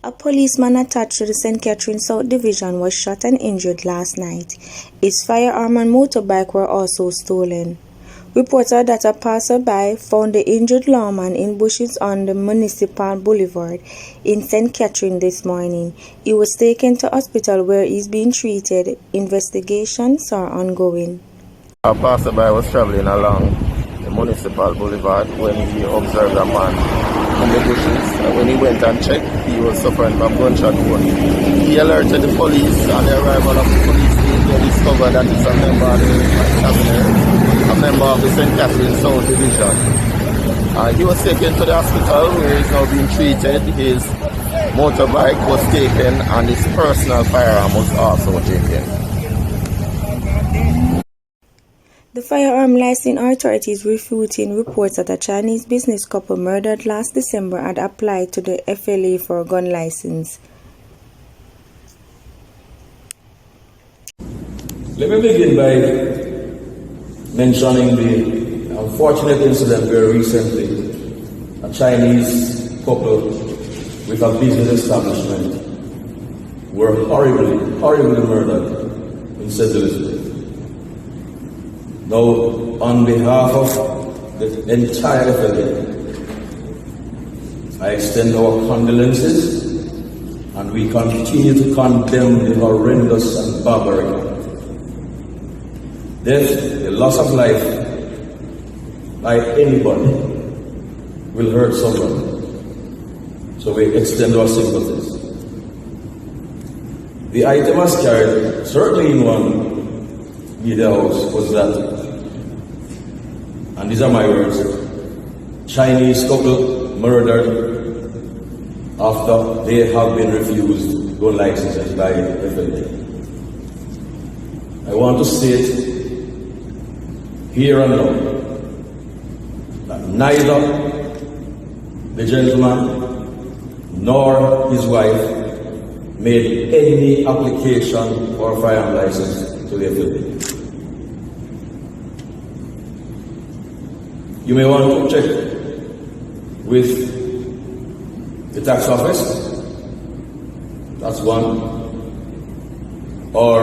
A policeman attached to the St. Catherine South Division was shot and injured last night. His firearm and motorbike were also stolen. Reports are that a passerby found the injured lawman in bushes on the Municipal Boulevard in St. Catherine this morning. He was taken to hospital where he is being treated. Investigations are ongoing. A passerby was traveling along the Municipal Boulevard when he observed a man in the bushes. When he went and checked, he was suffering from gunshot wound. He alerted the police. On the arrival of the police team, they discovered that it's a member of the cabinet, a member of the St. Catherine South Division. He was taken to the hospital where he is now being treated. His motorbike was taken and his personal firearm was also taken. The firearm licensing authorities refuting reports that a Chinese business couple murdered last December had applied to the FLA for a gun license. Let me begin by mentioning the unfortunate incident where recently a Chinese couple with a business establishment were horribly murdered in St. Elizabeth. Now, on behalf of the entire FLA, I extend our condolences and we continue to condemn the horrendous and barbaric death, the loss of life by anybody will hurt someone. So we extend our sympathies. The item as carried, certainly in one media house, was that, and these are my words, Chinese couple murdered after they have been refused gun licenses by FLA. I want to state here and now that neither the gentleman nor his wife made any application for a firearm license to the FLA. You may want to check with the tax office, that's one, or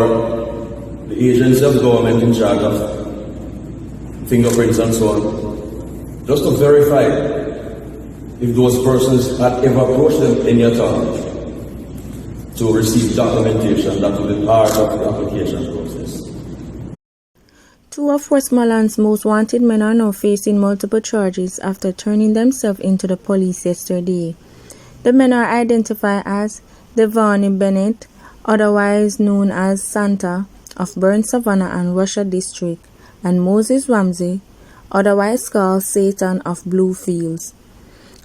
the agency of government in charge of fingerprints and so on, just to verify if those persons had ever approached them any at all to receive documentation that will be part of the application process. Two of Westmoreland's most wanted men are now facing multiple charges after turning themselves into the police yesterday. The men are identified as Devani Bennett, otherwise known as Santa, of Burn Savannah and Russia District, and Moses Ramsey, otherwise called Satan, of Bluefields.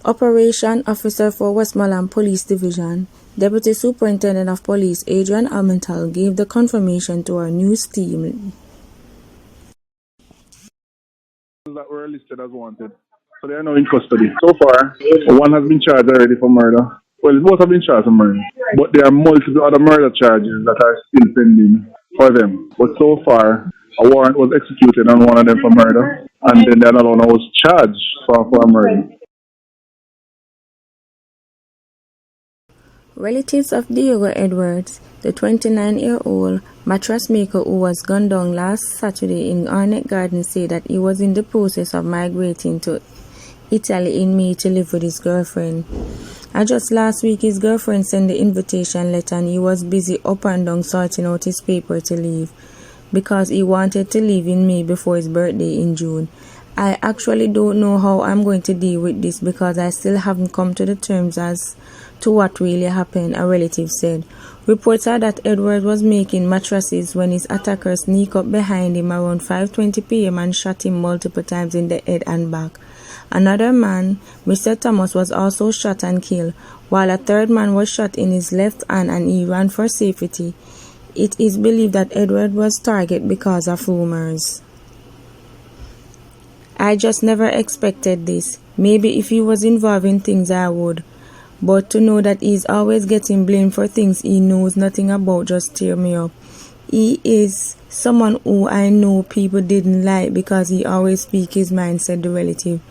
Operation Officer for Westmoreland Police Division, Deputy Superintendent of Police Adrian Almental gave the confirmation to our news team. That were listed as wanted. So they are now in custody. So far, one has been charged already for murder. Well, both have been charged for murder. But there are multiple other murder charges that are still pending for them. But so far, a warrant was executed on one of them for murder. And then the other one was charged for murder. Relatives of Diego Edwards, the 29-year-old mattress maker who was gunned down last Saturday in Arnett Garden, say that he was in the process of migrating to Italy in May to live with his girlfriend. And just last week, his girlfriend sent the invitation letter and he was busy up and down sorting out his paper to leave because he wanted to leave in May before his birthday in June. I actually don't know how I'm going to deal with this because I still haven't come to the terms as to what really happened, a relative said. Reports are that Edward was making mattresses when his attacker sneaked up behind him around 5:20 p.m. and shot him multiple times in the head and back. Another man, Mr. Thomas, was also shot and killed, while a third man was shot in his left hand and he ran for safety. It is believed that Edward was targeted because of rumors. I just never expected this. Maybe if he was involved in things I would. But to know that he's always getting blamed for things he knows nothing about just tear me up. He is someone who I know people didn't like because he always speaks his mind, said the relative.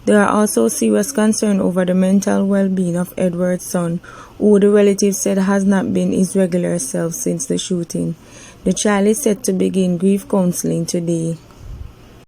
There are also serious concerns over the mental well-being of Edward's son, who the relatives said has not been his regular self since the shooting. The child is set to begin grief counseling today.